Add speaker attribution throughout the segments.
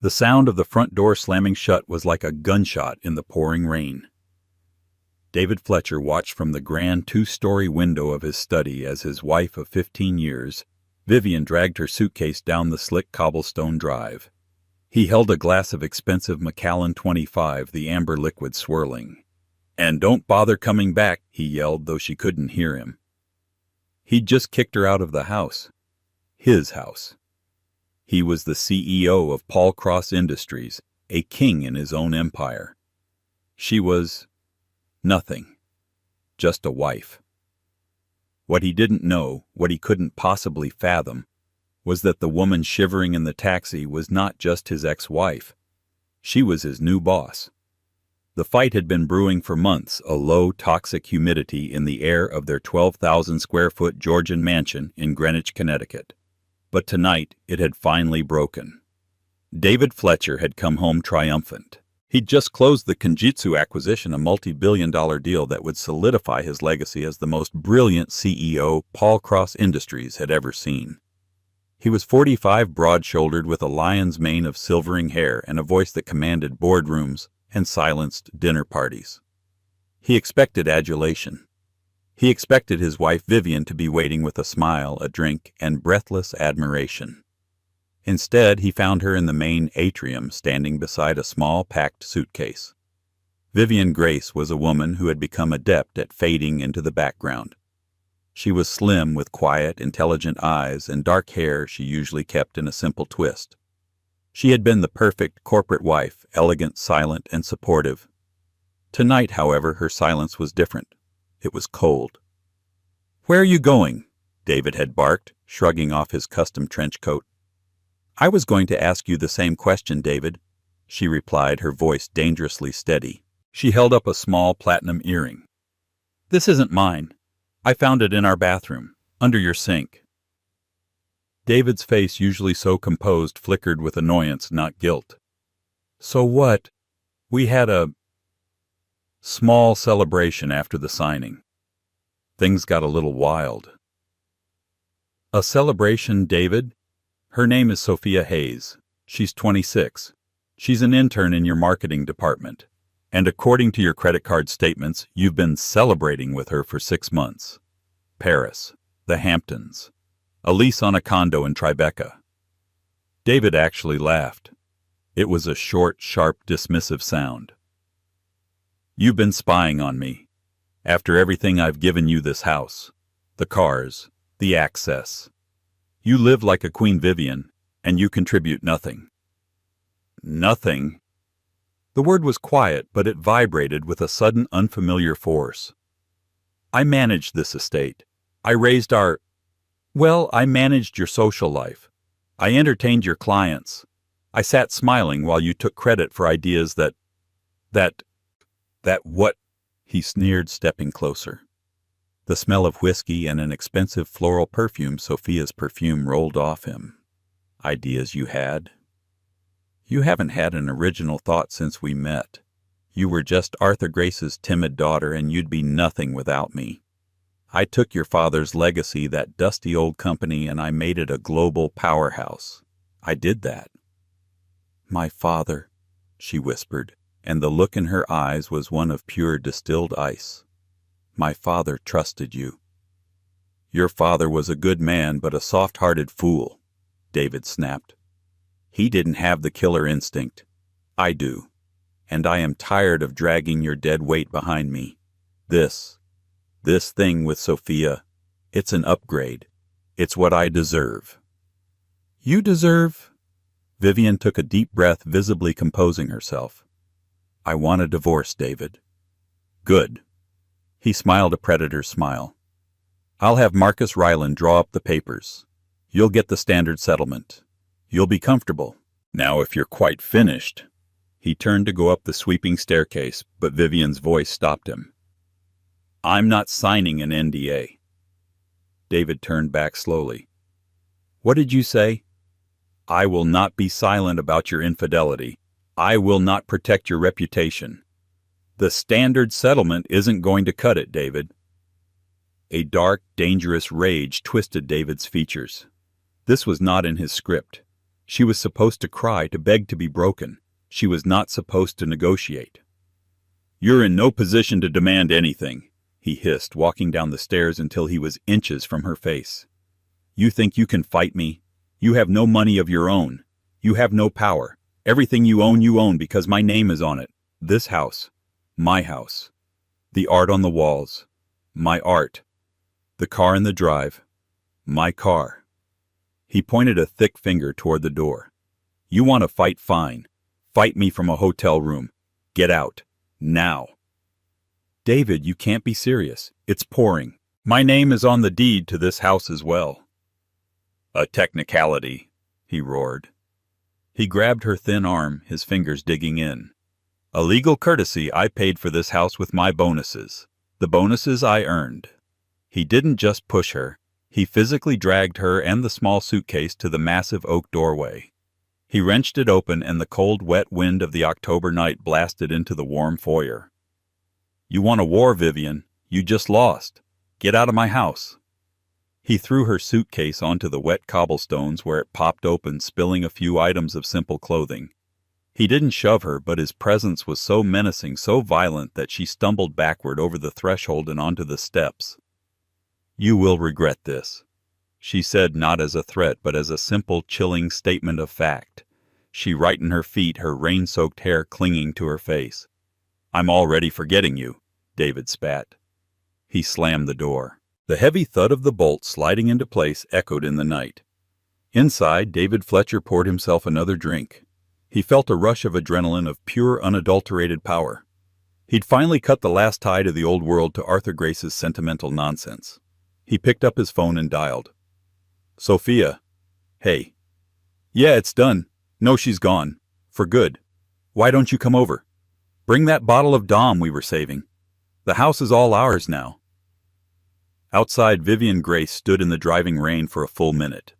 Speaker 1: The sound of the front door slamming shut was like a gunshot in the pouring rain. David Fletcher watched from the grand two-story window of his study as his wife of 15 years, Vivian, dragged her suitcase down the slick cobblestone drive. He held a glass of expensive Macallan 25, the amber liquid swirling. "And don't bother coming back," he yelled, though she couldn't hear him. He'd just kicked her out of the house. His house. He was the CEO of Paul Cross Industries, a king in his own empire. She was nothing. Just a wife. What he didn't know, what he couldn't possibly fathom, was that the woman shivering in the taxi was not just his ex-wife. She was his new boss. The fight had been brewing for months, a low, toxic humidity in the air of their 12,000-square-foot Georgian mansion in Greenwich, Connecticut. But tonight it had finally broken. David Fletcher had come home triumphant. He'd just closed the Kenjutsu acquisition, a multi-billion-dollar deal that would solidify his legacy as the most brilliant CEO Paul Cross Industries had ever seen. He was 45, broad-shouldered, with a lion's mane of silvering hair and a voice that commanded boardrooms and silenced dinner parties. He expected adulation. He expected his wife Vivian to be waiting with a smile, a drink, and breathless admiration. Instead, he found her in the main atrium, standing beside a small, packed suitcase. Vivian Grace was a woman who had become adept at fading into the background. She was slim, with quiet, intelligent eyes and dark hair she usually kept in a simple twist. She had been the perfect corporate wife, elegant, silent, and supportive. Tonight, however, her silence was different. It was cold. "Where are you going?" David had barked, shrugging off his custom trench coat. "I was going to ask you the same question, David," she replied, her voice dangerously steady. She held up a small platinum earring. "This isn't mine. I found it in our bathroom, under your sink." David's face, usually so composed, flickered with annoyance, not guilt. "So what? We had a small celebration after the signing. Things got a little wild." "A celebration, David? Her name is Sophia Hayes. She's 26. She's an intern in your marketing department. And according to your credit card statements, you've been celebrating with her for 6 months. Paris, the Hamptons, a lease on a condo in Tribeca." David actually laughed. It was a short, sharp, dismissive sound. "You've been spying on me. After everything I've given you, this house, the cars, the access. You live like a Queen Vivian, and you contribute nothing." "Nothing?" The word was quiet, but it vibrated with a sudden unfamiliar force. "I managed this estate. I raised our... Well, I managed your social life. I entertained your clients. I sat smiling while you took credit for ideas that what?" he sneered, stepping closer. The smell of whiskey and an expensive floral perfume, Sophia's perfume, rolled off him. "Ideas you had? You haven't had an original thought since we met. You were just Arthur Grace's timid daughter, and you'd be nothing without me. I took your father's legacy, that dusty old company, and I made it a global powerhouse. I did that." "My father," she whispered, and the look in her eyes was one of pure distilled ice. "My father trusted you." "Your father was a good man, but a soft-hearted fool," David snapped. "He didn't have the killer instinct. I do. And I am tired of dragging your dead weight behind me. This thing with Sophia, it's an upgrade. It's what I deserve." "You deserve..." Vivian took a deep breath, visibly composing herself. "I want a divorce, David." "Good." He smiled a predator's smile. "I'll have Marcus Ryland draw up the papers. You'll get the standard settlement. You'll be comfortable. Now, if you're quite finished..." He turned to go up the sweeping staircase, but Vivian's voice stopped him. "I'm not signing an NDA." David turned back slowly. "What did you say?" "I will not be silent about your infidelity. I will not protect your reputation. The standard settlement isn't going to cut it, David." A dark, dangerous rage twisted David's features. This was not in his script. She was supposed to cry, to beg to be broken. She was not supposed to negotiate. "You're in no position to demand anything," he hissed, walking down the stairs until he was inches from her face. "You think you can fight me? You have no money of your own. You have no power. Everything you own because my name is on it. This house. My house. The art on the walls. My art. The car in the drive. My car." He pointed a thick finger toward the door. "You want to fight, fine. Fight me from a hotel room. Get out. Now." "David, you can't be serious. It's pouring. My name is on the deed to this house as well." "A technicality," he roared. He grabbed her thin arm, his fingers digging in. "A legal courtesy. I paid for this house with my bonuses. The bonuses I earned." He didn't just push her. He physically dragged her and the small suitcase to the massive oak doorway. He wrenched it open, and the cold, wet wind of the October night blasted into the warm foyer. "You want a war, Vivian? You just lost. Get out of my house." He threw her suitcase onto the wet cobblestones, where it popped open, spilling a few items of simple clothing. He didn't shove her, but his presence was so menacing, so violent, that she stumbled backward over the threshold and onto the steps. "You will regret this," she said, not as a threat, but as a simple, chilling statement of fact. She rightened her feet, her rain-soaked hair clinging to her face. "I'm already forgetting you," David spat. He slammed the door. The heavy thud of the bolt sliding into place echoed in the night. Inside, David Fletcher poured himself another drink. He felt a rush of adrenaline, of pure, unadulterated power. He'd finally cut the last tie to the old world, to Arthur Grace's sentimental nonsense. He picked up his phone and dialed. "Sophia. Hey." "Yeah, it's done. No, she's gone. For good. Why don't you come over? Bring that bottle of Dom we were saving. The house is all ours now." Outside, Vivian Grace stood in the driving rain for a full minute.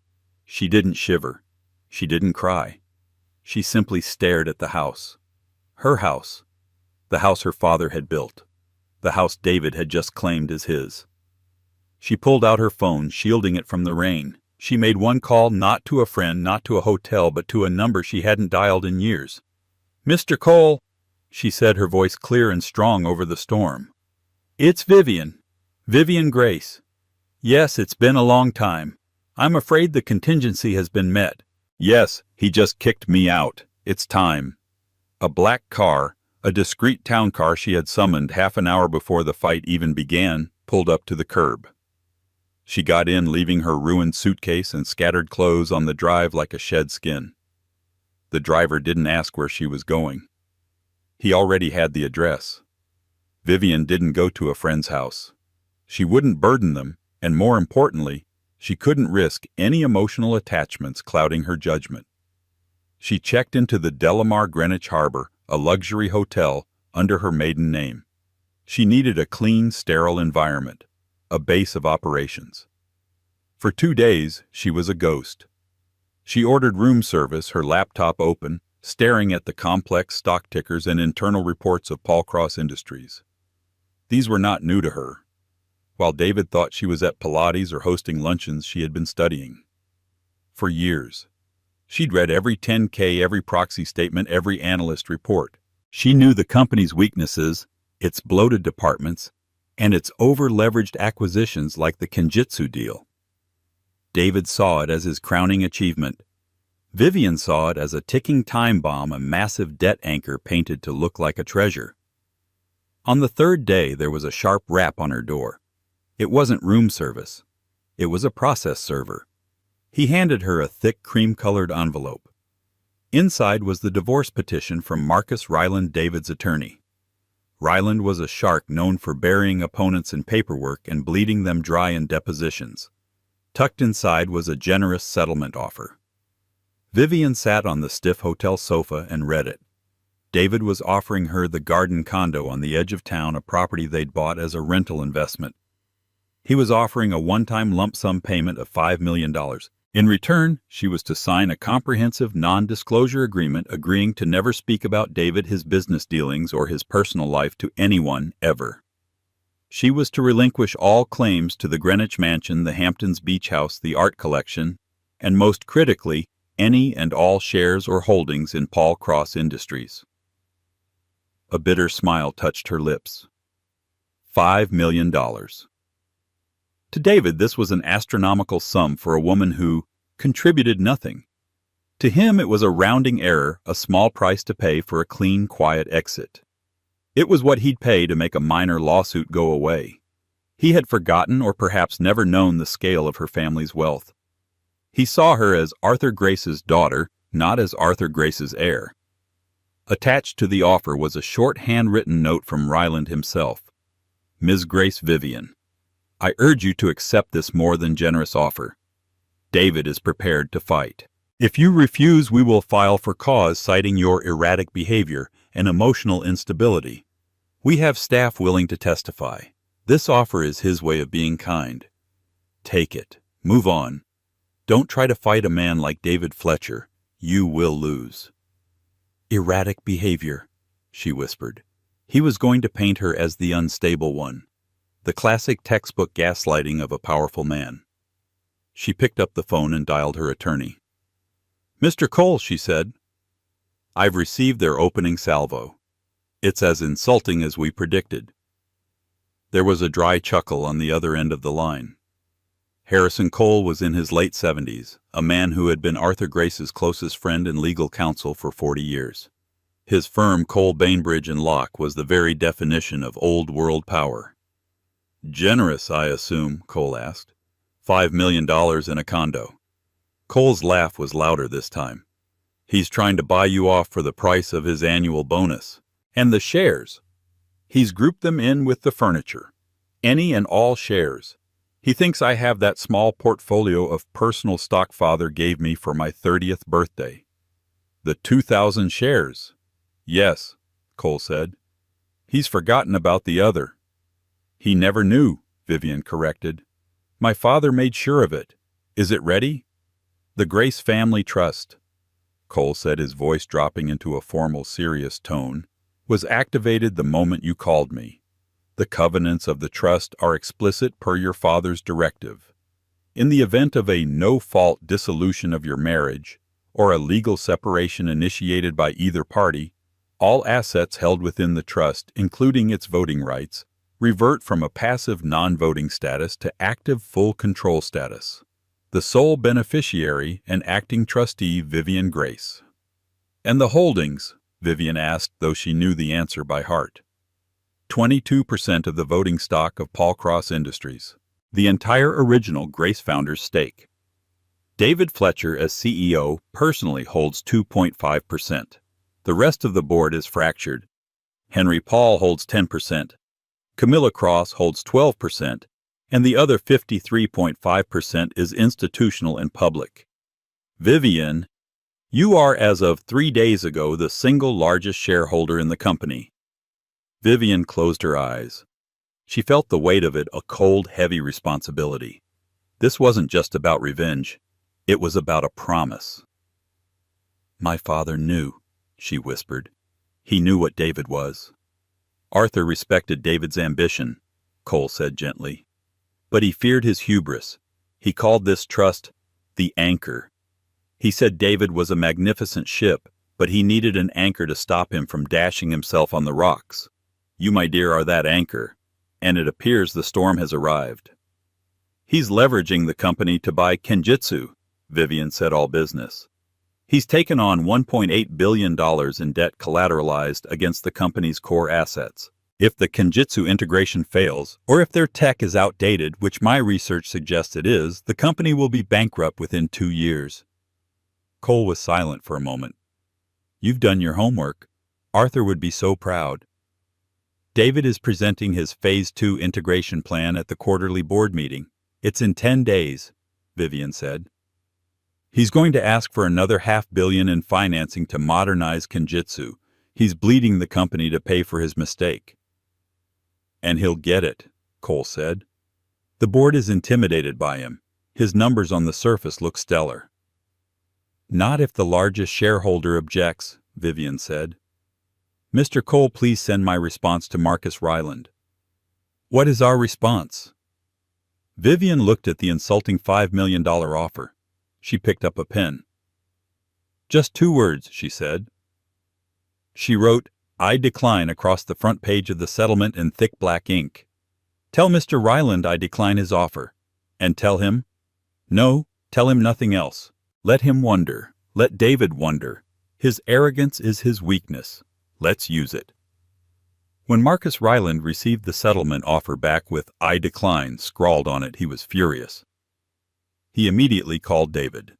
Speaker 1: She didn't shiver. She didn't cry. She simply stared at the house. Her house. The house her father had built. The house David had just claimed as his. She pulled out her phone, shielding it from the rain. She made one call, not to a friend, not to a hotel, but to a number she hadn't dialed in years. "Mr. Cole," she said, her voice clear and strong over the storm. "It's Vivian. Vivian Grace. Yes, it's been a long time. I'm afraid the contingency has been met. Yes, he just kicked me out. It's time." A black car, a discreet town car she had summoned half an hour before the fight even began, pulled up to the curb. She got in, leaving her ruined suitcase and scattered clothes on the drive like a shed skin. The driver didn't ask where she was going. He already had the address. Vivian didn't go to a friend's house. She wouldn't burden them, and more importantly, she couldn't risk any emotional attachments clouding her judgment. She checked into the Delamar Greenwich Harbor, a luxury hotel, under her maiden name. She needed a clean, sterile environment, a base of operations. For 2 days, she was a ghost. She ordered room service, her laptop open, staring at the complex stock tickers and internal reports of Paul Cross Industries. These were not new to her. While David thought she was at Pilates or hosting luncheons, she had been studying. For years. She'd read every 10K, every proxy statement, every analyst report. She knew the company's weaknesses, its bloated departments, and its over-leveraged acquisitions like the Kenjutsu deal. David saw it as his crowning achievement. Vivian saw it as a ticking time bomb, a massive debt anchor painted to look like a treasure. On the 3rd day, there was a sharp rap on her door. It wasn't room service. It was a process server. He handed her a thick, cream-colored envelope. Inside was the divorce petition from Marcus Ryland, David's attorney. Ryland was a shark known for burying opponents in paperwork and bleeding them dry in depositions. Tucked inside was a generous settlement offer. Vivian sat on the stiff hotel sofa and read it. David was offering her the garden condo on the edge of town, a property they'd bought as a rental investment. He was offering a one-time lump sum payment of $5 million. In return, she was to sign a comprehensive non-disclosure agreement agreeing to never speak about David, his business dealings, or his personal life to anyone, ever. She was to relinquish all claims to the Greenwich Mansion, the Hamptons Beach House, the art collection, and most critically, any and all shares or holdings in Paul Cross Industries. A bitter smile touched her lips. $5 million. To David, this was an astronomical sum for a woman who contributed nothing. To him, it was a rounding error, a small price to pay for a clean, quiet exit. It was what he'd pay to make a minor lawsuit go away. He had forgotten or perhaps never known the scale of her family's wealth. He saw her as Arthur Grace's daughter, not as Arthur Grace's heir. Attached to the offer was a short handwritten note from Ryland himself. Ms. Grace Vivian, I urge you to accept this more than generous offer. David is prepared to fight. If you refuse, we will file for cause citing your erratic behavior and emotional instability. We have staff willing to testify. This offer is his way of being kind. Take it. Move on. Don't try to fight a man like David Fletcher. You will lose. Erratic behavior, she whispered. He was going to paint her as the unstable one. The classic textbook gaslighting of a powerful man. She picked up the phone and dialed her attorney. Mr. Cole, she said. I've received their opening salvo. It's as insulting as we predicted. There was a dry chuckle on the other end of the line. Harrison Cole was in his late 70s, a man who had been Arthur Grace's closest friend and legal counsel for 40 years. His firm, Cole, Bainbridge & Locke, was the very definition of old-world power. Generous, I assume, Cole asked. $5 million in a condo. Cole's laugh was louder this time. He's trying to buy you off for the price of his annual bonus. And the shares. He's grouped them in with the furniture. Any and all shares. He thinks I have that small portfolio of personal stock father gave me for my 30th birthday. The 2,000 shares. Yes, Cole said. He's forgotten about the other. He never knew, Vivian corrected. My father made sure of it. Is it ready? The Grace Family Trust, Cole said, his voice dropping into a formal, serious tone, was activated the moment you called me. The covenants of the trust are explicit per your father's directive. In the event of a no-fault dissolution of your marriage, or a legal separation initiated by either party, all assets held within the trust, including its voting rights, revert from a passive non-voting status to active full control status. The sole beneficiary and acting trustee, Vivian Grace. And the holdings, Vivian asked, though she knew the answer by heart. 22% of the voting stock of Paul Cross Industries, the entire original Grace founder's stake. David Fletcher, as CEO, personally holds 2.5%. The rest of the board is fractured. Henry Paul holds 10%. Camilla Cross holds 12%, and the other 53.5% is institutional and public. Vivian, you are, as of 3 days ago, the single largest shareholder in the company. Vivian closed her eyes. She felt the weight of it, a cold, heavy responsibility. This wasn't just about revenge. It was about a promise. My father knew, she whispered. He knew what David was. Arthur respected David's ambition, Cole said gently. But he feared his hubris. He called this trust the anchor. He said David was a magnificent ship, but he needed an anchor to stop him from dashing himself on the rocks. You, my dear, are that anchor, and it appears the storm has arrived. He's leveraging the company to buy Kenjutsu, Vivian said, all business. He's taken on $1.8 billion in debt collateralized against the company's core assets. If the Kenjutsu integration fails, or if their tech is outdated, which my research suggests it is, the company will be bankrupt within 2 years. Cole was silent for a moment. You've done your homework. Arthur would be so proud. David is presenting his Phase 2 integration plan at the quarterly board meeting. It's in 10 days, Vivian said. He's going to ask for another $500 million in financing to modernize Kenjutsu. He's bleeding the company to pay for his mistake. And he'll get it, Cole said. The board is intimidated by him. His numbers on the surface look stellar. Not if the largest shareholder objects, Vivian said. Mr. Cole, please send my response to Marcus Ryland. What is our response? Vivian looked at the insulting $5 million offer. She picked up a pen. Just 2 words, she said. She wrote, "I decline" across the front page of the settlement in thick black ink. "Tell Mr. Ryland I decline his offer. And tell him—" "No, tell him nothing else. Let him wonder. Let David wonder. His arrogance is his weakness. Let's use it." When Marcus Ryland received the settlement offer back with "I decline" scrawled on it, he was furious. He immediately called David.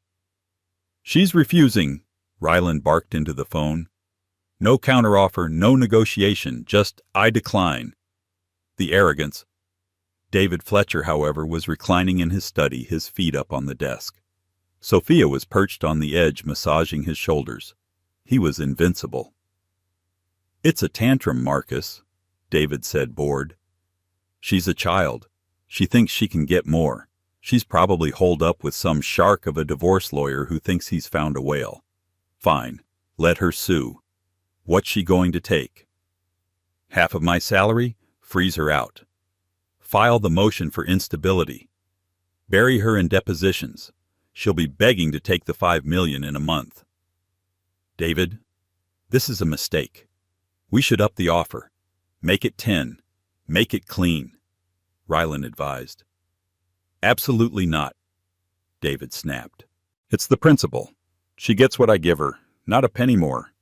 Speaker 1: "She's refusing," Ryland barked into the phone. "No counteroffer, no negotiation, just 'I decline.'" The arrogance. David Fletcher, however, was reclining in his study, his feet up on the desk. Sophia was perched on the edge, massaging his shoulders. He was invincible. "It's a tantrum, Marcus," David said, bored. "She's a child. She thinks she can get more. She's probably holed up with some shark of a divorce lawyer who thinks he's found a whale. Fine, let her sue. What's she going to take? Half of my salary? Freeze her out. File the motion for instability. Bury her in depositions. She'll be begging to take the $5 million in a month. David, this is a mistake. We should up the offer. Make it 10. Make it clean," Ryland advised. "Absolutely not," David snapped. "It's the principle. She gets what I give her, not a penny more.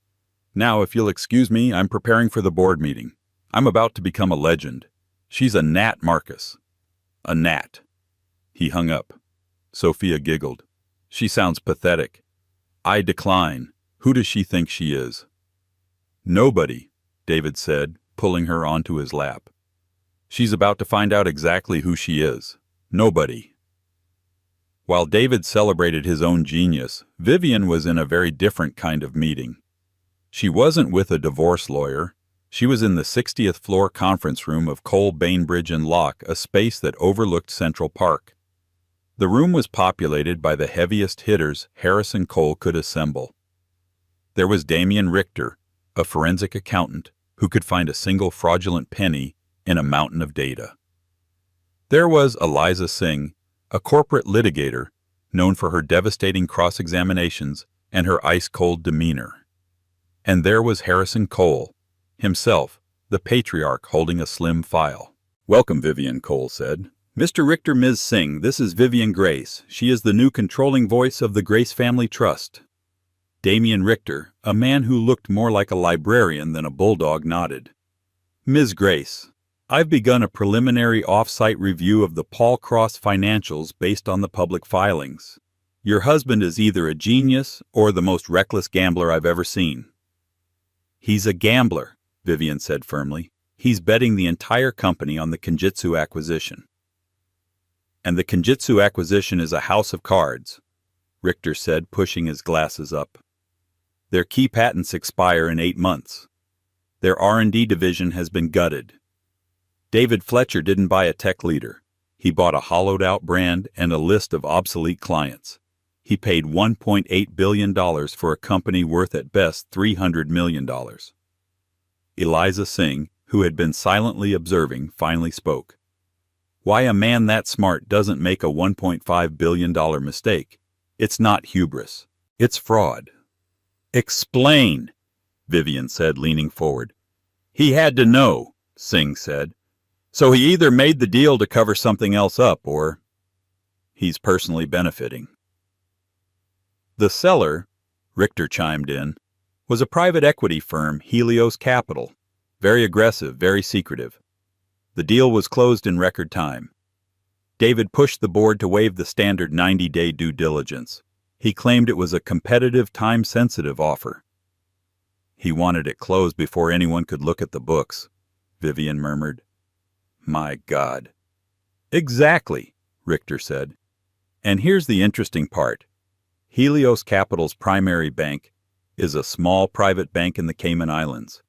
Speaker 1: Now, if you'll excuse me, I'm preparing for the board meeting. I'm about to become a legend. She's a gnat, Marcus. A gnat." He hung up. Sophia giggled. "She sounds pathetic. I decline. Who does she think she is?" "Nobody," David said, pulling her onto his lap. "She's about to find out exactly who she is. Nobody." While David celebrated his own genius, Vivian was in a very different kind of meeting. She wasn't with a divorce lawyer. She was in the 60th floor conference room of Cole, Bainbridge & Locke, a space that overlooked Central Park. The room was populated by the heaviest hitters Harrison Cole could assemble. There was Damian Richter, a forensic accountant who could find a single fraudulent penny in a mountain of data. There was Eliza Singh, a corporate litigator known for her devastating cross-examinations and her ice-cold demeanor. And there was Harrison Cole, himself, the patriarch holding a slim file. "Welcome, Vivian," Cole said. "Mr. Richter, Ms. Singh, this is Vivian Grace. She is the new controlling voice of the Grace Family Trust." Damian Richter, a man who looked more like a librarian than a bulldog, nodded. "Ms. Grace, I've begun a preliminary off-site review of the Paul Cross financials based on the public filings. Your husband is either a genius or the most reckless gambler I've ever seen." "He's a gambler," Vivian said firmly. "He's betting the entire company on the Kenjutsu acquisition." "And the Kenjutsu acquisition is a house of cards," Richter said, pushing his glasses up. "Their key patents expire in 8 months. Their R&D division has been gutted. David Fletcher didn't buy a tech leader. He bought a hollowed-out brand and a list of obsolete clients. He paid $1.8 billion for a company worth at best $300 million. Eliza Singh, who had been silently observing, finally spoke. "Why a man that smart doesn't make a $1.5 billion mistake. It's not hubris. It's fraud." "Explain," Vivian said, leaning forward. "He had to know," Singh said. "So he either made the deal to cover something else up, or he's personally benefiting." The seller, Richter chimed in, was a private equity firm, Helios Capital. Very aggressive, very secretive. The deal was closed in record time. David pushed the board to waive the standard 90-day due diligence. He claimed it was a competitive, time-sensitive offer. "He wanted it closed before anyone could look at the books," Vivian murmured. "My God." "Exactly," Richter said. "And here's the interesting part. Helios Capital's primary bank is a small private bank in the Cayman Islands.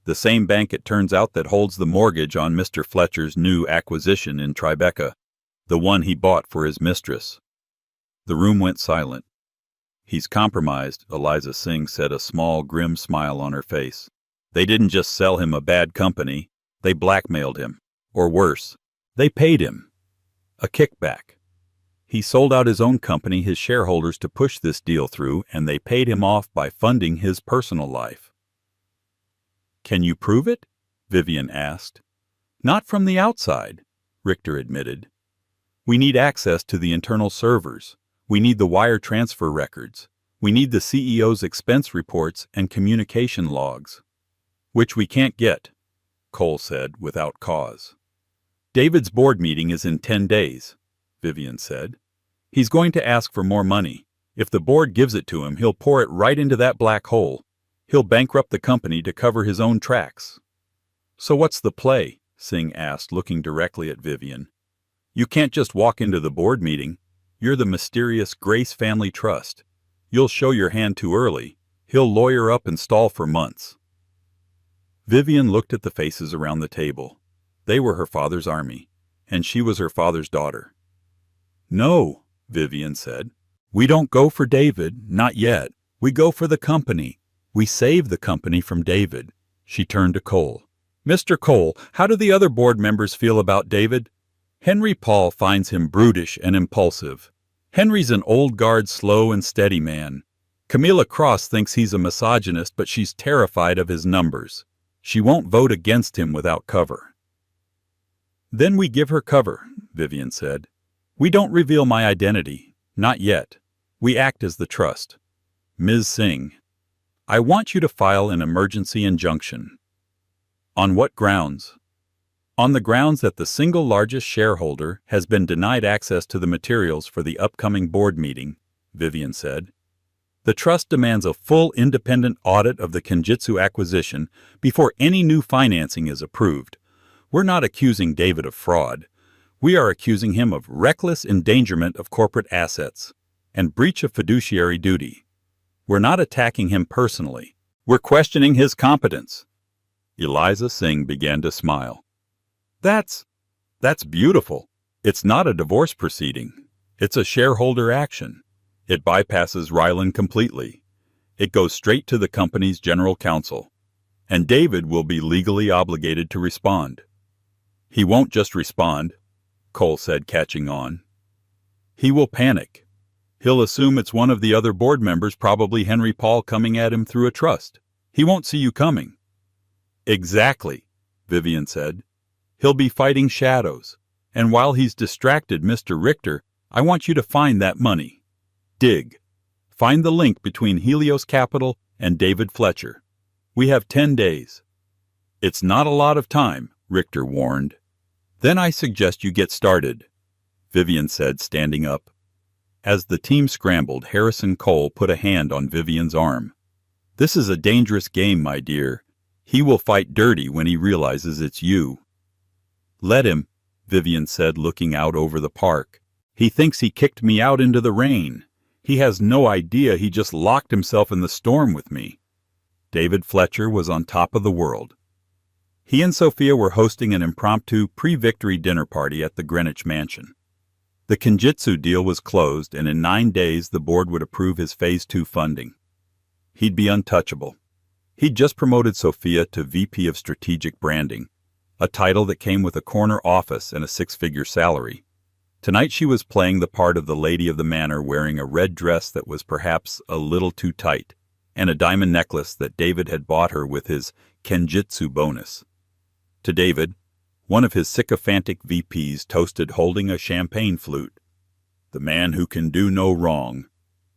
Speaker 1: The same bank, it turns out, that holds the mortgage on Mr. Fletcher's new acquisition in Tribeca, the one he bought for his mistress." The room went silent. "He's compromised," Eliza Singh said, a small, grim smile on her face. "They didn't just sell him a bad company. They blackmailed him. Or worse, they paid him. A kickback. He sold out his own company, his shareholders, to push this deal through, and they paid him off by funding his personal life. Can you prove it? Vivian asked. Not from the outside, Richter admitted. We need access to the internal servers. We need the wire transfer records. We need the CEO's expense reports and communication logs. Which we can't get, Cole said without cause. David's board meeting is in 10 days, Vivian said. He's going to ask for more money. If the board gives it to him, he'll pour it right into that black hole. He'll bankrupt the company to cover his own tracks. So what's the play? Singh asked, looking directly at Vivian. You can't just walk into the board meeting. You're the mysterious Grace Family Trust. You'll show your hand too early. He'll lawyer up and stall for months. Vivian looked at the faces around the table. They were her father's army, and she was her father's daughter. No, Vivian said. We don't go for David, not yet. We go for the company. We save the company from David. She turned to Cole. Mr. Cole, how do the other board members feel about David? Henry Paul finds him brutish and impulsive. Henry's an old guard, slow and steady man. Camilla Cross thinks he's a misogynist, but she's terrified of his numbers. She won't vote against him without cover. Then we give her cover, Vivian said. We don't reveal my identity. Not yet. We act as the trust. Ms. Singh, I want you to file an emergency injunction. On what grounds? On the grounds that the single largest shareholder has been denied access to the materials for the upcoming board meeting, Vivian said. The trust demands a full independent audit of the Kenjutsu acquisition before any new financing is approved. We're not accusing David of fraud. We are accusing him of reckless endangerment of corporate assets and breach of fiduciary duty. We're not attacking him personally. We're questioning his competence. Eliza Singh began to smile. That's beautiful. It's not a divorce proceeding. It's a shareholder action. It bypasses Ryland completely. It goes straight to the company's general counsel. And David will be legally obligated to respond. He won't just respond, Cole said, catching on. He will panic. He'll assume it's one of the other board members, probably Henry Paul, coming at him through a trust. He won't see you coming. Exactly, Vivian said. He'll be fighting shadows. And while he's distracted, Mr. Richter, I want you to find that money. Dig. Find the link between Helios Capital and David Fletcher. We have 10 days. It's not a lot of time, Richter warned. Then I suggest you get started, Vivian said, standing up. As the team scrambled, Harrison Cole put a hand on Vivian's arm. This is a dangerous game, my dear. He will fight dirty when he realizes it's you. Let him, Vivian said, looking out over the park. He thinks he kicked me out into the rain. He has no idea he just locked himself in the storm with me. David Fletcher was on top of the world. He and Sophia were hosting an impromptu pre-victory dinner party at the Greenwich Mansion. The Kenjutsu deal was closed, and in 9 days the board would approve his Phase 2 funding. He'd be untouchable. He'd just promoted Sophia to VP of Strategic Branding, a title that came with a corner office and a 6-figure salary. Tonight she was playing the part of the lady of the manor, wearing a red dress that was perhaps a little too tight, and a diamond necklace that David had bought her with his Kenjutsu bonus. To David, one of his sycophantic VPs toasted holding a champagne flute. The man who can do no wrong.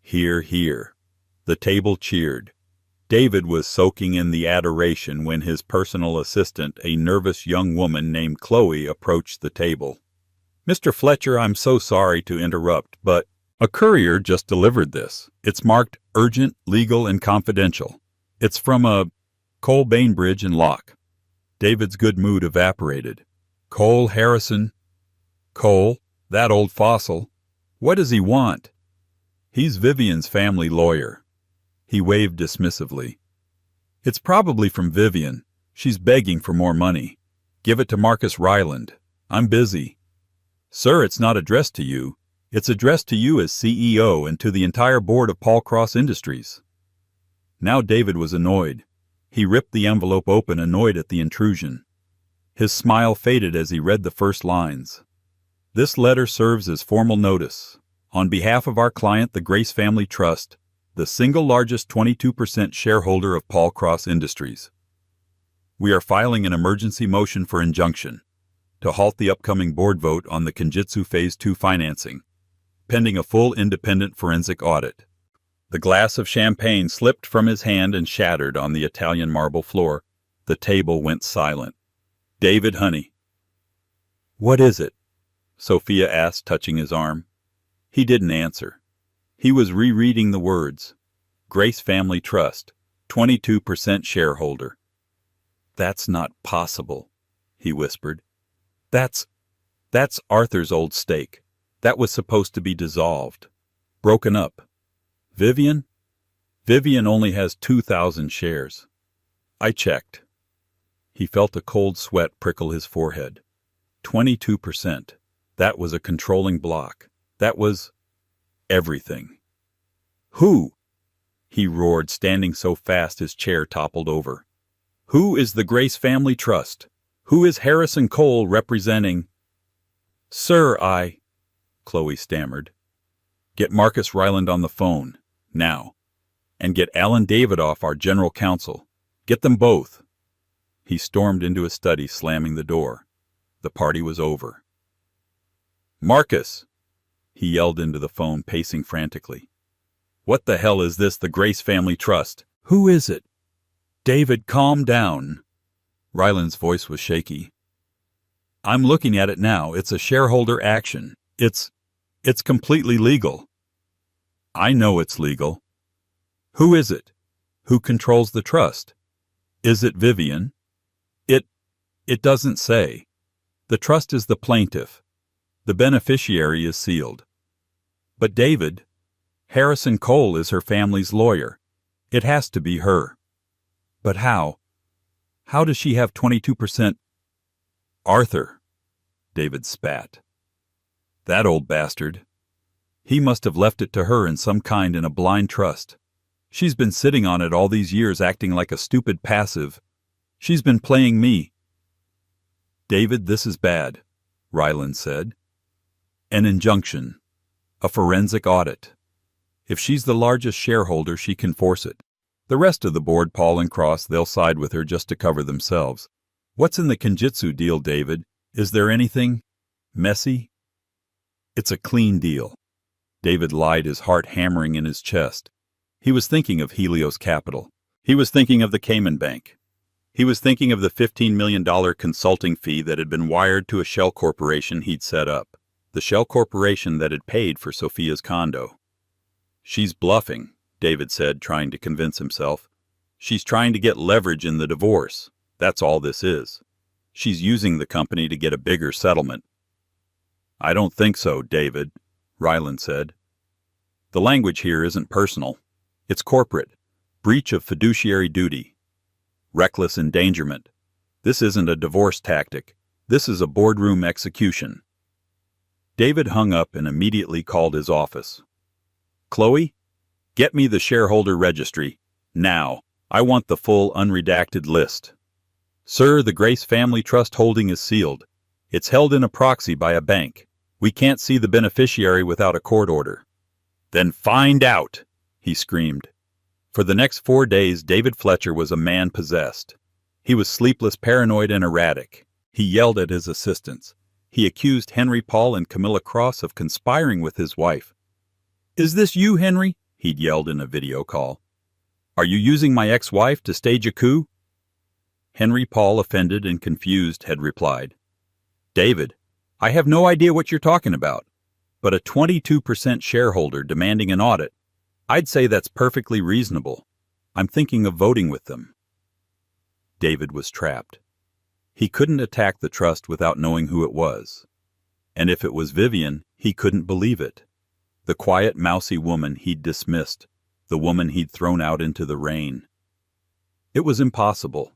Speaker 1: Hear, hear. The table cheered. David was soaking in the adoration when his personal assistant, a nervous young woman named Chloe, approached the table. Mr. Fletcher, I'm so sorry to interrupt, but a courier just delivered this. It's marked urgent, legal, and confidential. It's from a Cole Bainbridge and Locke. David's good mood evaporated. Cole Harrison. Cole, that old fossil. What does he want? He's Vivian's family lawyer. He waved dismissively. It's probably from Vivian. She's begging for more money. Give it to Marcus Ryland. I'm busy. Sir, it's not addressed to you. It's addressed to you as CEO and to the entire board of Paul Cross Industries. Now David was annoyed. He ripped the envelope open, annoyed at the intrusion. His smile faded as he read the first lines. This letter serves as formal notice. On behalf of our client, the Grace Family Trust, the single largest 22% shareholder of Paul Cross Industries, we are filing an emergency motion for injunction to halt the upcoming board vote on the Kenjutsu Phase 2 financing, pending a full independent forensic audit. The glass of champagne slipped from his hand and shattered on the Italian marble floor. The table went silent. "David, honey." "What is it?" Sophia asked, touching his arm. He didn't answer. He was rereading the words. Grace Family Trust, 22% shareholder. "That's not possible," he whispered. That's Arthur's old stake. That was supposed to be dissolved. Broken up. Vivian only has 2,000 shares. I checked. He felt a cold sweat prickle his forehead. 22%. That was a controlling block. That was everything. "Who?" he roared, standing so fast his chair toppled over. "Who is the Grace Family Trust? Who is Harrison Cole representing?" "Sir, Chloe stammered. "Get Marcus Ryland on the phone, now. And get Alan Davidoff, our general counsel. Get them both." He stormed into his study, slamming the door. The party was over. "Marcus!" he yelled into the phone, pacing frantically. "What the hell is this, the Grace Family Trust? Who is it?" "David, calm down." Ryland's voice was shaky. "I'm looking at it now. It's a shareholder action. It's completely legal." "I know it's legal." "Who is it? Who controls the trust? Is it Vivian?" It doesn't say. The trust is the plaintiff. The beneficiary is sealed. But David, Harrison Cole is her family's lawyer. It has to be her. But how? How does she have 22%? "Arthur," David spat. "That old bastard. He must have left it to her in some kind in a blind trust. She's been sitting on it all these years acting like a stupid passive. She's been playing me." "David, this is bad," Ryland said. "An injunction. A forensic audit. If she's the largest shareholder, she can force it. The rest of the board, Paul and Cross, they'll side with her just to cover themselves. What's in the Kenjutsu deal, David? Is there anything messy?" "It's a clean deal." David lied, his heart hammering in his chest. He was thinking of Helios Capital. He was thinking of the Cayman Bank. He was thinking of the $15 million consulting fee that had been wired to a shell corporation he'd set up, the shell corporation that had paid for Sophia's condo. "She's bluffing," David said, trying to convince himself. "She's trying to get leverage in the divorce. That's all this is. She's using the company to get a bigger settlement." "I don't think so, David," Ryland said. "The language here isn't personal. It's corporate. Breach of fiduciary duty. Reckless endangerment. This isn't a divorce tactic. This is a boardroom execution." David hung up and immediately called his office. "Chloe, get me the shareholder registry. Now. I want the full unredacted list." "Sir, the Grace Family Trust holding is sealed. It's held in a proxy by a bank. We can't see the beneficiary without a court order." "Then find out!" he screamed. For the next 4 days, David Fletcher was a man possessed. He was sleepless, paranoid, and erratic. He yelled at his assistants. He accused Henry Paul and Camilla Cross of conspiring with his wife. "Is this you, Henry?" he'd yelled in a video call. "Are you using my ex-wife to stage a coup?" Henry Paul, offended and confused, had replied, "David, I have no idea what you're talking about, but a 22% shareholder demanding an audit, I'd say that's perfectly reasonable. I'm thinking of voting with them." David was trapped. He couldn't attack the trust without knowing who it was. And if it was Vivian, he couldn't believe it. The quiet, mousy woman he'd dismissed, the woman he'd thrown out into the rain. It was impossible.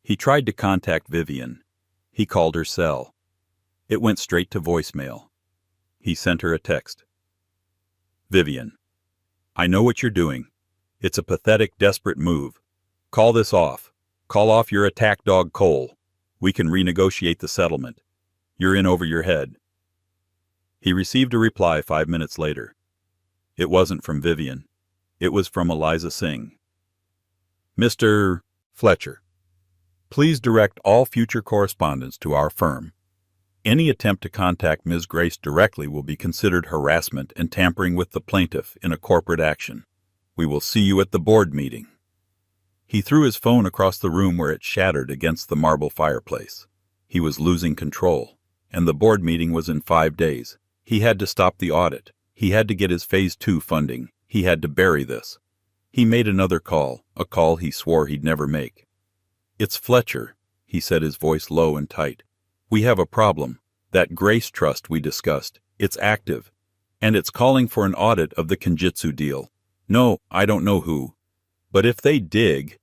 Speaker 1: He tried to contact Vivian. He called her cell. It went straight to voicemail. He sent her a text. "Vivian, I know what you're doing. It's a pathetic, desperate move. Call this off. Call off your attack dog Cole. We can renegotiate the settlement. You're in over your head." He received a reply 5 minutes later. It wasn't from Vivian. It was from Eliza Singh. Mr. Fletcher, please direct all future correspondence to our firm. Any attempt to contact Ms. Grace directly will be considered harassment and tampering with the plaintiff in a corporate action. We will see you at the board meeting. He threw his phone across the room where it shattered against the marble fireplace. He was losing control, and the board meeting was in 5 days. He had to stop the audit. He had to get his Phase 2 funding. He had to bury this. He made another call, a call he swore he'd never make. It's Fletcher, he said, his voice low and tight. We have a problem. That Grace Trust we discussed, it's active, and it's calling for an audit of the Kenjutsu deal. No, I don't know who. But if they dig,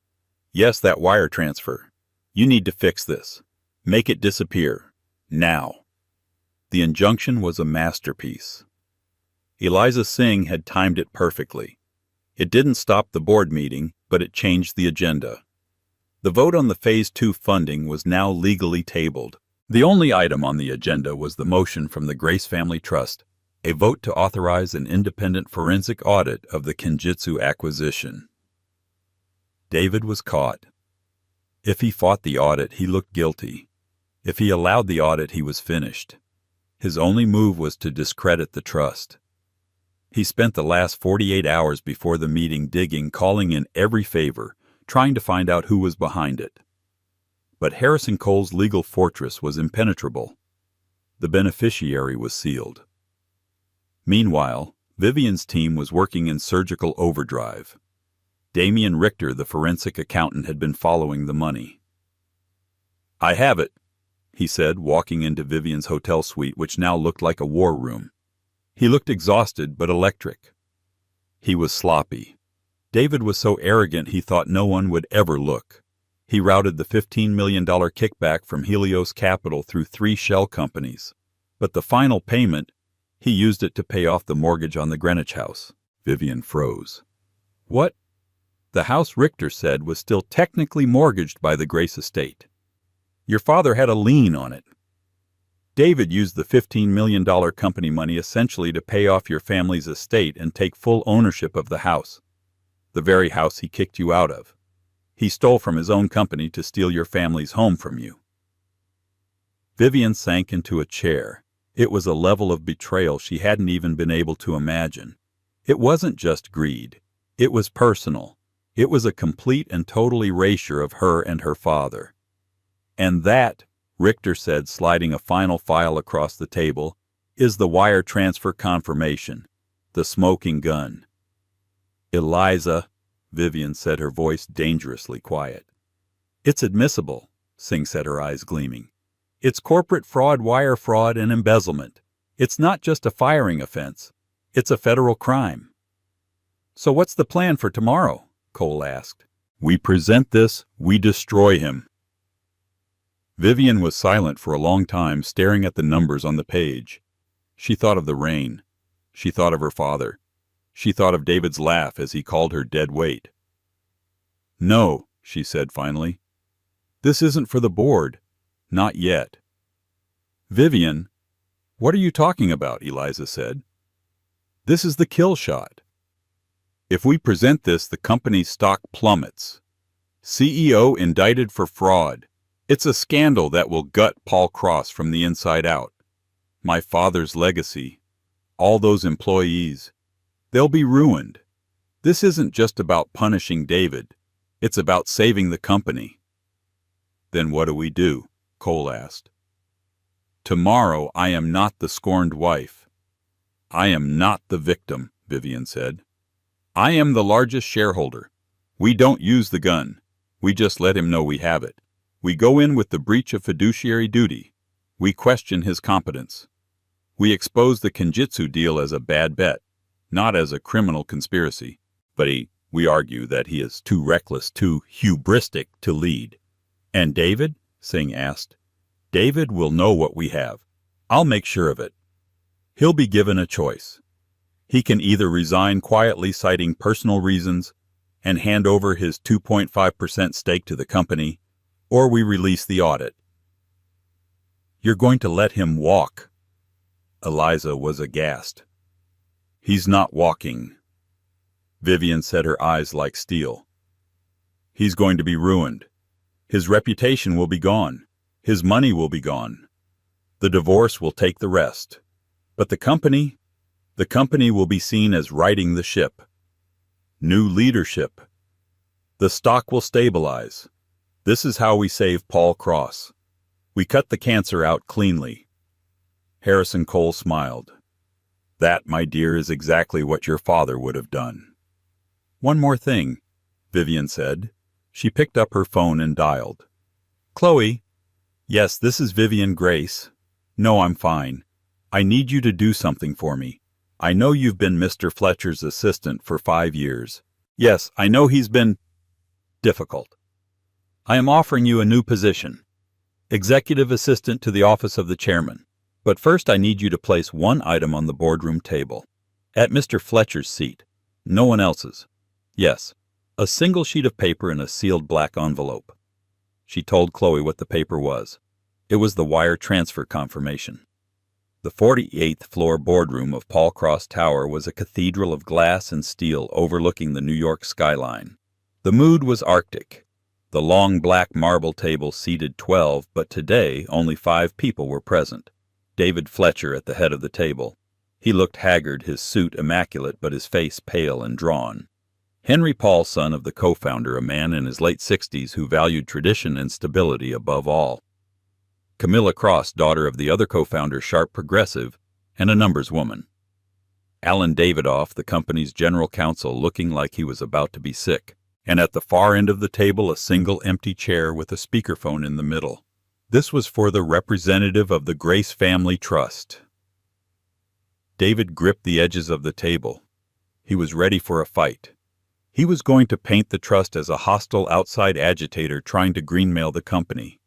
Speaker 1: yes, that wire transfer. You need to fix this. Make it disappear. Now. The injunction was a masterpiece. Eliza Singh had timed it perfectly. It didn't stop the board meeting, but it changed the agenda. The vote on the Phase 2 funding was now legally tabled. The only item on the agenda was the motion from the Grace Family Trust, a vote to authorize an independent forensic audit of the Kenjutsu acquisition. David was caught. If he fought the audit, he looked guilty. If he allowed the audit, he was finished. His only move was to discredit the trust. He spent the last 48 hours before the meeting digging, calling in every favor, trying to find out who was behind it. But Harrison Cole's legal fortress was impenetrable. The beneficiary was sealed. Meanwhile, Vivian's team was working in surgical overdrive. Damian Richter, the forensic accountant, had been following the money. I have it, he said, walking into Vivian's hotel suite, which now looked like a war room. He looked exhausted but electric. He was sloppy. David was so arrogant he thought no one would ever look. He routed the $15 million kickback from Helios Capital through 3 shell companies. But the final payment, he used it to pay off the mortgage on the Greenwich house. Vivian froze. What? The house, Richter said, was still technically mortgaged by the Grace estate. Your father had a lien on it. David used the $15 million company money essentially to pay off your family's estate and take full ownership of the house. The very house he kicked you out of. He stole from his own company to steal your family's home from you. Vivian sank into a chair. It was a level of betrayal she hadn't even been able to imagine. It wasn't just greed. It was personal. It was a complete and total erasure of her and her father. And that, Richter said, sliding a final file across the table, is the wire transfer confirmation, the smoking gun. Eliza, Vivian said, her voice dangerously quiet. It's admissible, Singh said, her eyes gleaming. It's corporate fraud, wire fraud, and embezzlement. It's not just a firing offense. It's a federal crime. So what's the plan for tomorrow? Cole asked. We present this, we destroy him. Vivian was silent for a long time, staring at the numbers on the page. She thought of the rain. She thought of her father. She thought of David's laugh as he called her dead weight. No, she said finally. This isn't for the board. Not yet. Vivian, what are you talking about? Eliza said. This is the kill shot. If we present this, the company's stock plummets. CEO indicted for fraud. It's a scandal that will gut Paul Cross from the inside out. My father's legacy. All those employees. They'll be ruined. This isn't just about punishing David. It's about saving the company. Then what do we do? Cole asked. Tomorrow I am not the scorned wife. I am not the victim, Vivian said. I am the largest shareholder. We don't use the gun. We just let him know we have it. We go in with the breach of fiduciary duty. We question his competence. We expose the Kenjutsu deal as a bad bet, not as a criminal conspiracy. But we argue that he is too reckless, too hubristic to lead. And David? Singh asked. David will know what we have. I'll make sure of it. He'll be given a choice. He can either resign quietly citing personal reasons and hand over his 2.5% stake to the company, or we release the audit. You're going to let him walk? Eliza was aghast. "He's not walking." Vivian said, her eyes like steel. "He's going to be ruined. His reputation will be gone. His money will be gone. The divorce will take the rest. But the company will be seen as righting the ship. New leadership. The stock will stabilize. This is how we save Paul Cross. We cut the cancer out cleanly." Harrison Cole smiled. "That, my dear, is exactly what your father would have done." "One more thing," Vivian said. She picked up her phone and dialed. "Chloe." "Yes, this is Vivian Grace." "No, I'm fine. I need you to do something for me. I know you've been Mr. Fletcher's assistant for 5 years. Yes, I know he's been difficult. I am offering you a new position, executive assistant to the office of the chairman. But first I need you to place one item on the boardroom table, at Mr. Fletcher's seat, no one else's. Yes, a single sheet of paper in a sealed black envelope." She told Chloe what the paper was. It was the wire transfer confirmation. The 48th floor boardroom of Paul Cross Tower was a cathedral of glass and steel overlooking the New York skyline. The mood was Arctic. The long black marble table seated 12, but today only 5 people were present. David Fletcher at the head of the table. He looked haggard, his suit immaculate, but his face pale and drawn. Henry Paul, son of the co-founder, a man in his late 60s who valued tradition and stability above all. Camilla Cross, daughter of the other co-founder, sharp progressive, and a numbers woman. Alan Davidoff, the company's general counsel, looking like he was about to be sick. And at the far end of the table, a single empty chair with a speakerphone in the middle. This was for the representative of the Grace Family Trust. David gripped the edges of the table. He was ready for a fight. He was going to paint the trust as a hostile outside agitator trying to greenmail the company.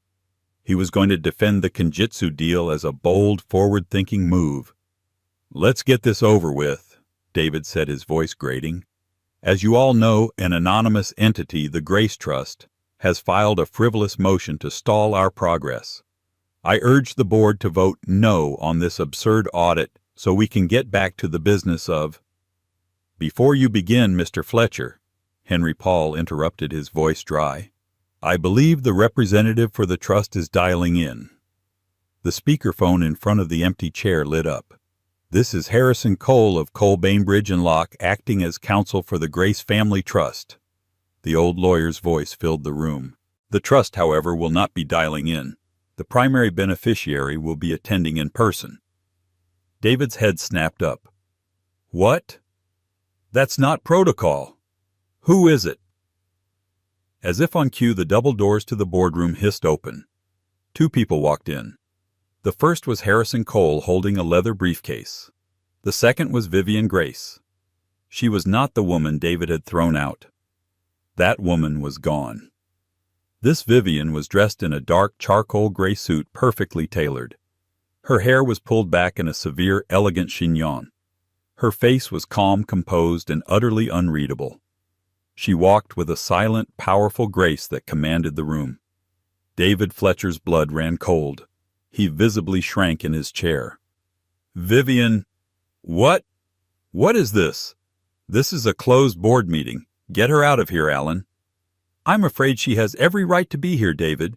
Speaker 1: He was going to defend the Kenjutsu deal as a bold, forward-thinking move. "Let's get this over with," David said, his voice grating. "As you all know, an anonymous entity, the Grace Trust, has filed a frivolous motion to stall our progress. I urge the board to vote no on this absurd audit so we can get back to the business of—" "Before you begin, Mr. Fletcher," Henry Paul interrupted, his voice dry, "I believe the representative for the trust is dialing in." The speakerphone in front of the empty chair lit up. "This is Harrison Cole of Cole, Bainbridge & Locke, acting as counsel for the Grace Family Trust." The old lawyer's voice filled the room. "The trust, however, will not be dialing in. The primary beneficiary will be attending in person." David's head snapped up. "What? That's not protocol. Who is it?" As if on cue, the double doors to the boardroom hissed open. 2 people walked in. The first was Harrison Cole holding a leather briefcase. The second was Vivian Grace. She was not the woman David had thrown out. That woman was gone. This Vivian was dressed in a dark charcoal gray suit perfectly tailored. Her hair was pulled back in a severe, elegant chignon. Her face was calm, composed, and utterly unreadable. She walked with a silent, powerful grace that commanded the room. David Fletcher's blood ran cold. He visibly shrank in his chair. "Vivian, what? What is this? This is a closed board meeting. Get her out of here, Alan." "I'm afraid she has every right to be here, David."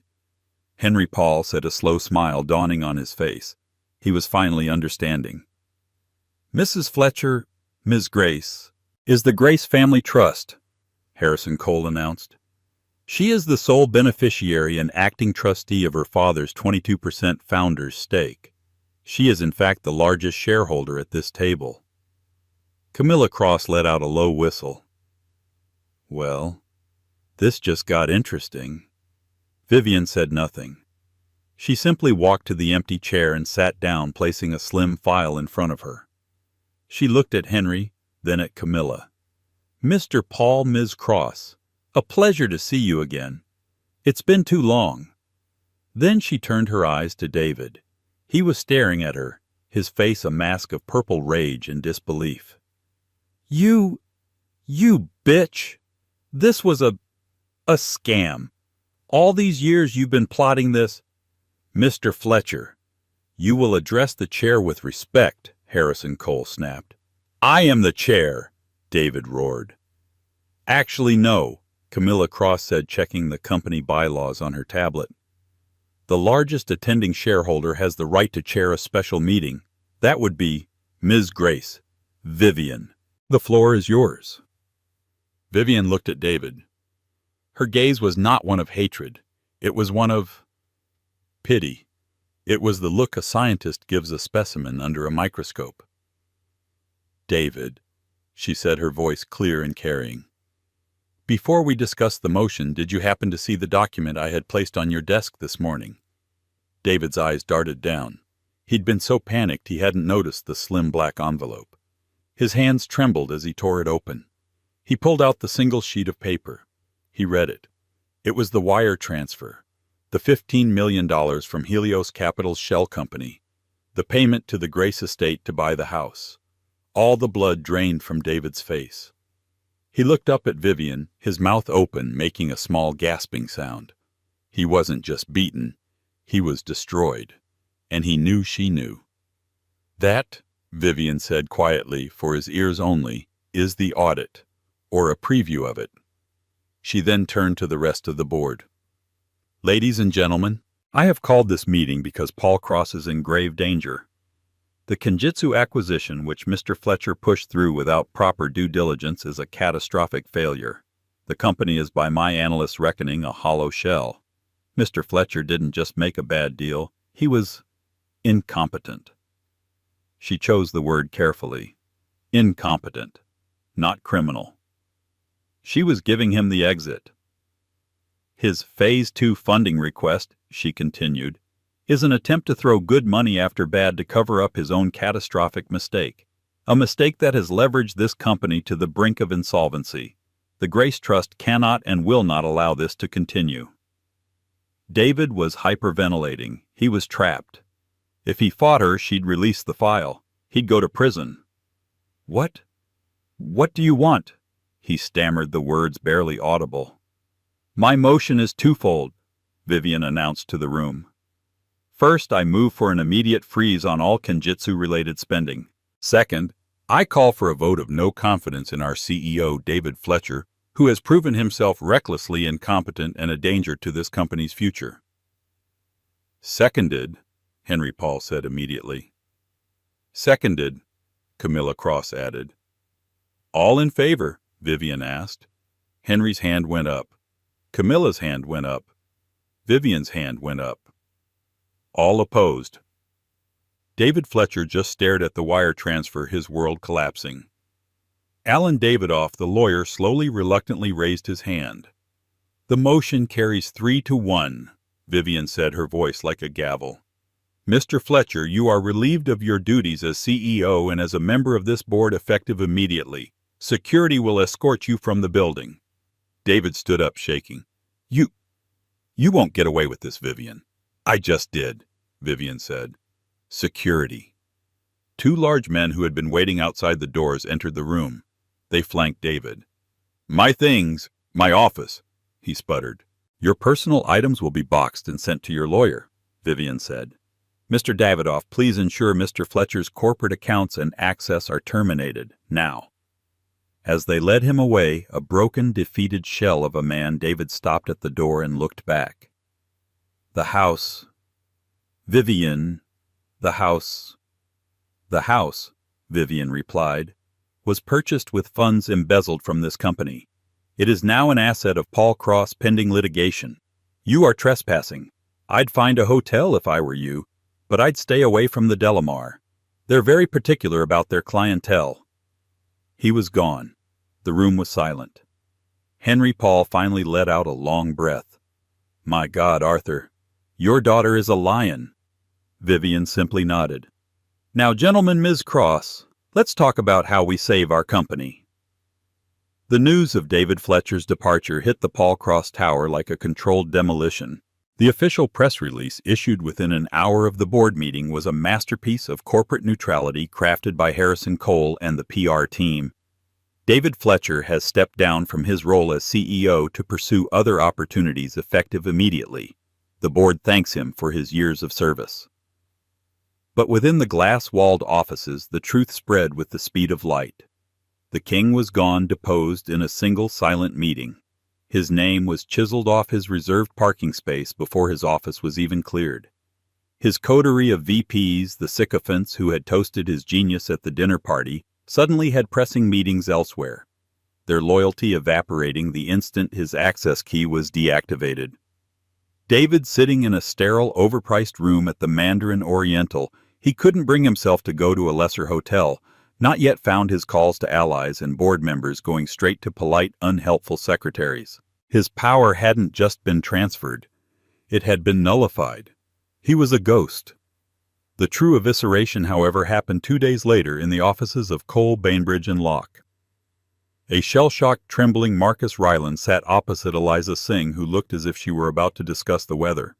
Speaker 1: Henry Paul said, a slow smile dawning on his face. He was finally understanding. "Mrs. Fletcher, Ms. Grace, is the Grace Family Trust," Harrison Cole announced. "She is the sole beneficiary and acting trustee of her father's 22% founder's stake. She is in fact the largest shareholder at this table." Camilla Cross let out a low whistle. "Well, this just got interesting." Vivian said nothing. She simply walked to the empty chair and sat down, placing a slim file in front of her. She looked at Henry, then at Camilla. "Mr. Paul, Ms. Cross, a pleasure to see you again. It's been too long." Then she turned her eyes to David. He was staring at her, his face a mask of purple rage and disbelief. You bitch! This was a scam. All these years you've been plotting this." "Mr. Fletcher, You will address the chair with respect, Harrison Cole snapped. I am the chair, David roared. Actually, no, Camilla Cross said, checking the company bylaws on her tablet. The largest attending shareholder has the right to chair a special meeting. That would be Ms. Grace. Vivian. The floor is yours. Vivian looked at David. Her gaze was not one of hatred. It was one of pity. It was the look a scientist gives a specimen under a microscope. David, she said, her voice clear and carrying. Before we discuss the motion, did you happen to see the document I had placed on your desk this morning? David's eyes darted down. He'd been so panicked he hadn't noticed the slim black envelope. His hands trembled as he tore it open. He pulled out the single sheet of paper. He read it. It was the wire transfer, the $15 million from Helios Capital's shell company, the payment to the Grace estate to buy the house. All the blood drained from David's face. He looked up at Vivian, his mouth open, making a small gasping sound. He wasn't just beaten, he was destroyed, and he knew she knew. That, Vivian said quietly, for his ears only, is the audit, or a preview of it. She then turned to the rest of the board. Ladies and gentlemen, I have called this meeting because Paul Cross is in grave danger. The Kenjutsu acquisition, which Mr. Fletcher pushed through without proper due diligence, is a catastrophic failure. The company is, by my analyst's reckoning, a hollow shell. Mr. Fletcher didn't just make a bad deal, he was incompetent. She chose the word carefully. Incompetent, not criminal. She was giving him the exit. His Phase 2 funding request, she continued, is an attempt to throw good money after bad to cover up his own catastrophic mistake. A mistake that has leveraged this company to the brink of insolvency. The Grace Trust cannot and will not allow this to continue. David was hyperventilating. He was trapped. If he fought her, she'd release the file. He'd go to prison. What do you want? He stammered, the words barely audible. My motion is twofold, Vivian announced to the room. First, I move for an immediate freeze on all Kenjutsu-related spending. Second, I call for a vote of no confidence in our CEO, David Fletcher, who has proven himself recklessly incompetent and a danger to this company's future. Seconded, Henry Paul said immediately. Seconded, Camilla Cross added. All in favor? Vivian asked. Henry's hand went up. Camilla's hand went up. Vivian's hand went up. All opposed. David Fletcher just stared at the wire transfer, his world collapsing. Alan Davidoff, the lawyer, slowly, reluctantly raised his hand. The motion carries 3-1, Vivian said, her voice like a gavel. Mr. Fletcher, you are relieved of your duties as CEO and as a member of this board effective immediately. Security will escort you from the building. David stood up, shaking. You won't get away with this, Vivian. I just did, Vivian said. Security. Two large men who had been waiting outside the doors entered the room. They flanked David. My things, my office, he sputtered. Your personal items will be boxed and sent to your lawyer, Vivian said. Mr. Davidoff, please ensure Mr. Fletcher's corporate accounts and access are terminated, now. As they led him away, a broken, defeated shell of a man, David stopped at the door and looked back. The house. Vivian. The house, Vivian replied, was purchased with funds embezzled from this company. It is now an asset of Paul Cross pending litigation. You are trespassing. I'd find a hotel if I were you, but I'd stay away from the Delamar. They're very particular about their clientele. He was gone. The room was silent. Henry Paul finally let out a long breath. My God, Arthur, your daughter is a lion. Vivian simply nodded. Now, gentlemen, Ms. Cross, let's talk about how we save our company. The news of David Fletcher's departure hit the Paul Cross Tower like a controlled demolition. The official press release issued within an hour of the board meeting was a masterpiece of corporate neutrality crafted by Harrison Cole and the PR team. David Fletcher has stepped down from his role as CEO to pursue other opportunities effective immediately. The board thanks him for his years of service. But within the glass-walled offices, the truth spread with the speed of light. The king was gone, deposed in a single silent meeting. His name was chiseled off his reserved parking space before his office was even cleared. His coterie of VPs, the sycophants who had toasted his genius at the dinner party, suddenly had pressing meetings elsewhere, their loyalty evaporating the instant his access key was deactivated. David, sitting in a sterile, overpriced room at the Mandarin Oriental, he couldn't bring himself to go to a lesser hotel, not yet found his calls to allies and board members going straight to polite, unhelpful secretaries. His power hadn't just been transferred. It had been nullified. He was a ghost. The true evisceration, however, happened 2 days later in the offices of Cole, Bainbridge, and Locke. A shell-shocked, trembling Marcus Ryland sat opposite Eliza Singh, who looked as if she were about to discuss the weather.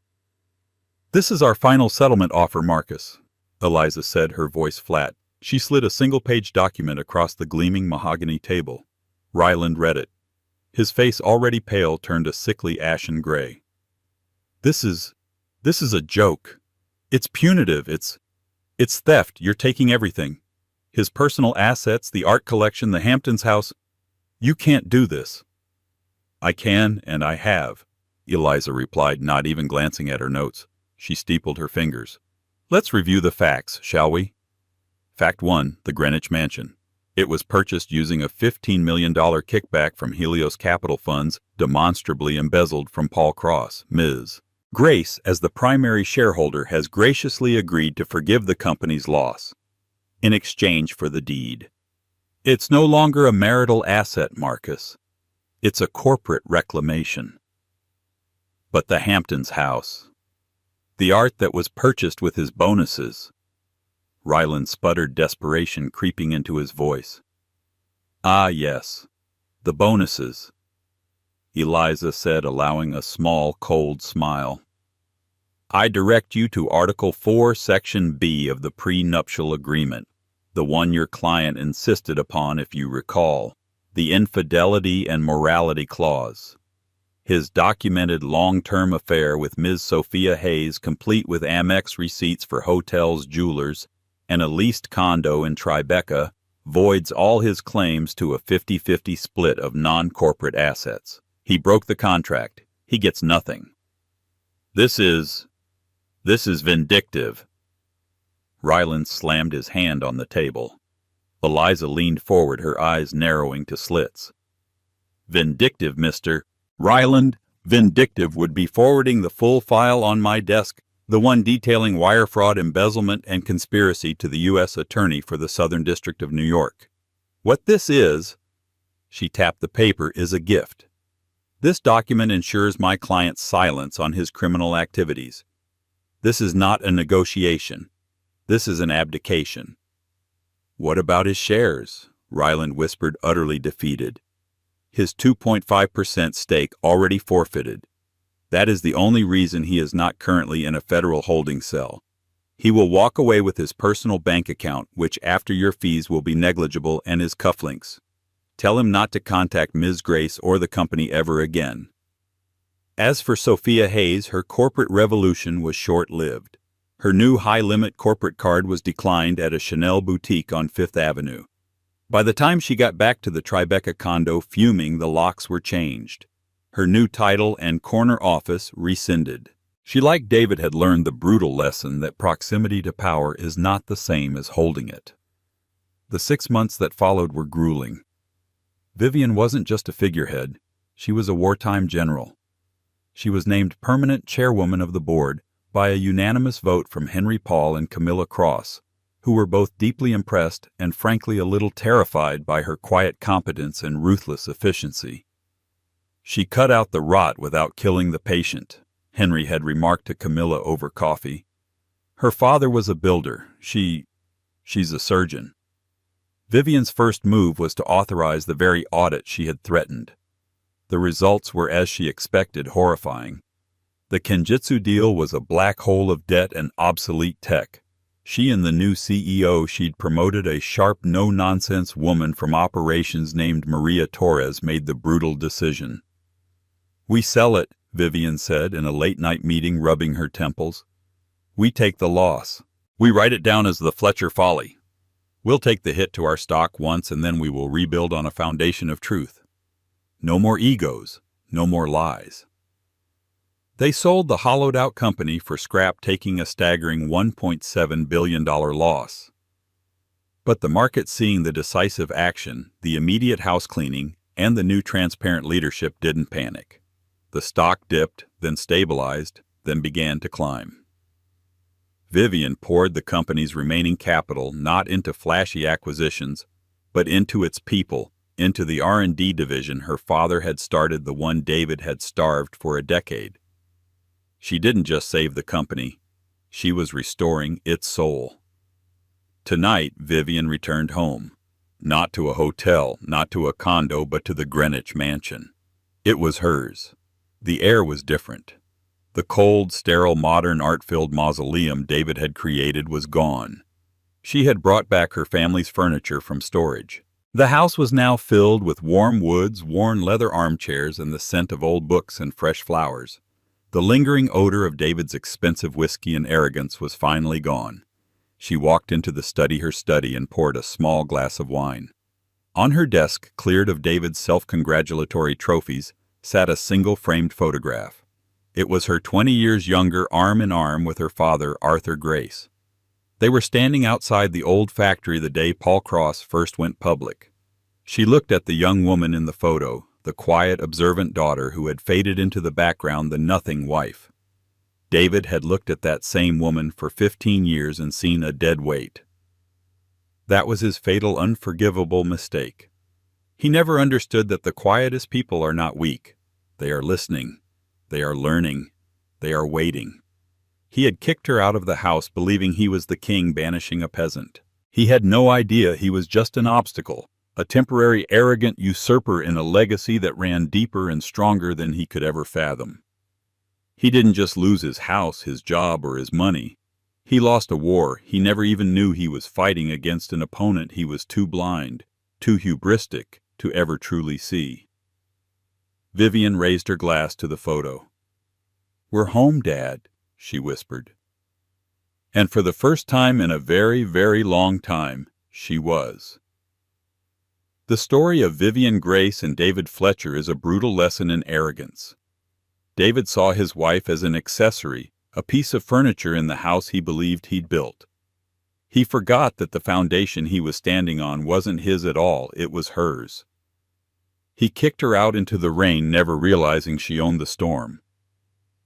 Speaker 1: "This is our final settlement offer, Marcus," Eliza said, her voice flat. She slid a single-page document across the gleaming mahogany table. Ryland read it. His face, already pale, turned a sickly ashen gray. This is a joke. It's punitive. It's theft. You're taking everything. His personal assets, the art collection, the Hamptons house. You can't do this." "I can, and I have," Eliza replied, not even glancing at her notes. She steepled her fingers. "Let's review the facts, shall we? Fact 1, the Greenwich Mansion. It was purchased using a $15 million kickback from Helios Capital Funds, demonstrably embezzled from Paul Cross, Ms. Grace, as the primary shareholder, has graciously agreed to forgive the company's loss in exchange for the deed. It's no longer a marital asset, Marcus. It's a corporate reclamation. But the Hamptons house, the art that was purchased with his bonuses." Ryland sputtered, desperation creeping into his voice. "Ah, yes, the bonuses," Eliza said, allowing a small, cold smile. "I direct you to Article 4, Section B of the prenuptial agreement, the one your client insisted upon, if you recall, the infidelity and morality clause. His documented long-term affair with Ms. Sophia Hayes, complete with Amex receipts for hotels, jewelers, and a leased condo in Tribeca, voids all his claims to a 50-50 split of non-corporate assets. He broke the contract. He gets nothing. This is vindictive." Ryland slammed his hand on the table. Eliza leaned forward, her eyes narrowing to slits. "Vindictive, Mr. Ryland, vindictive would be forwarding the full file on my desk, the one detailing wire fraud, embezzlement, and conspiracy, to the U.S. Attorney for the Southern District of New York. What this is," she tapped the paper, "is a gift. This document ensures my client's silence on his criminal activities. This is not a negotiation. This is an abdication." "What about his shares?" Ryland whispered, utterly defeated. "His 2.5% stake already forfeited. That is the only reason he is not currently in a federal holding cell. He will walk away with his personal bank account, which after your fees will be negligible, and his cufflinks. Tell him not to contact Ms. Grace or the company ever again." As for Sophia Hayes, her corporate revolution was short-lived. Her new high-limit corporate card was declined at a Chanel boutique on Fifth Avenue. By the time she got back to the Tribeca condo, fuming, the locks were changed. Her new title and corner office rescinded. She, like David, had learned the brutal lesson that proximity to power is not the same as holding it. The 6 months that followed were grueling. Vivian wasn't just a figurehead. She was a wartime general. She was named permanent chairwoman of the board by a unanimous vote from Henry Paul and Camilla Cross, who were both deeply impressed and frankly a little terrified by her quiet competence and ruthless efficiency. "She cut out the rot without killing the patient," Henry had remarked to Camilla over coffee. "Her father was a builder. She's a surgeon." Vivian's first move was to authorize the very audit she had threatened. The results were, as she expected, horrifying. The Kenjutsu deal was a black hole of debt and obsolete tech. She and the new CEO she'd promoted, a sharp, no-nonsense woman from operations named Maria Torres, made the brutal decision. "We sell it," Vivian said in a late-night meeting, rubbing her temples. "We take the loss. We write it down as the Fletcher folly. We'll take the hit to our stock once and then we will rebuild on a foundation of truth. No more egos, no more lies. They sold the hollowed-out company for scrap, taking a staggering $1.7 billion loss. But the market, seeing the decisive action, the immediate house cleaning, and the new transparent leadership, didn't panic. The stock dipped, then stabilized, then began to climb. Vivian poured the company's remaining capital not into flashy acquisitions, but into its people, into the R&D division her father had started, the one David had starved for a decade. She didn't just save the company, she was restoring its soul. Tonight, Vivian returned home. Not to a hotel, not to a condo, but to the Greenwich mansion. It was hers. The air was different. The cold, sterile, modern, art-filled mausoleum David had created was gone. She had brought back her family's furniture from storage. The house was now filled with warm woods, worn leather armchairs, and the scent of old books and fresh flowers. The lingering odor of David's expensive whiskey and arrogance was finally gone. She walked into her study, and poured a small glass of wine. On her desk, cleared of David's self-congratulatory trophies, sat a single-framed photograph. It was her 20 years younger, arm in arm with her father, Arthur Grace. They were standing outside the old factory the day Paul Cross first went public. She looked at the young woman in the photo, the quiet, observant daughter who had faded into the background, the nothing wife. David had looked at that same woman for 15 years and seen a dead weight. That was his fatal, unforgivable mistake. He never understood that the quietest people are not weak. They are listening. They are learning. They are waiting. He had kicked her out of the house believing he was the king banishing a peasant. He had no idea he was just an obstacle, a temporary arrogant usurper in a legacy that ran deeper and stronger than he could ever fathom. He didn't just lose his house, his job, or his money. He lost a war he never even knew he was fighting against, an opponent he was too blind, too hubristic to ever truly see. Vivian raised her glass to the photo. "We're home, Dad," she whispered. And for the first time in a very, very long time, she was. The story of Vivian Grace and David Fletcher is a brutal lesson in arrogance. David saw his wife as an accessory, a piece of furniture in the house he believed he'd built. He forgot that the foundation he was standing on wasn't his at all, it was hers. He kicked her out into the rain, never realizing she owned the storm.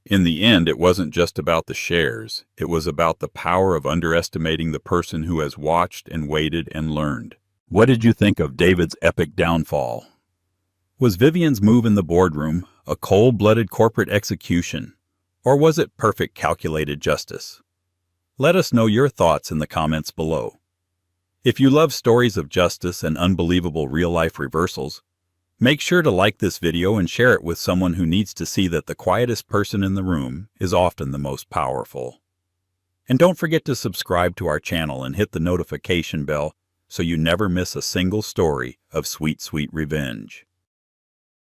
Speaker 1: In the end, it wasn't just about the shares, it was about the power of underestimating the person who has watched and waited and learned. What did you think of David's epic downfall? Was Vivian's move in the boardroom a cold-blooded corporate execution, or was it perfect calculated justice? Let us know your thoughts in the comments below. If you love stories of justice and unbelievable real-life reversals, make sure to like this video and share it with someone who needs to see that the quietest person in the room is often the most powerful. And don't forget to subscribe to our channel and hit the notification bell so you never miss a single story of sweet, sweet revenge.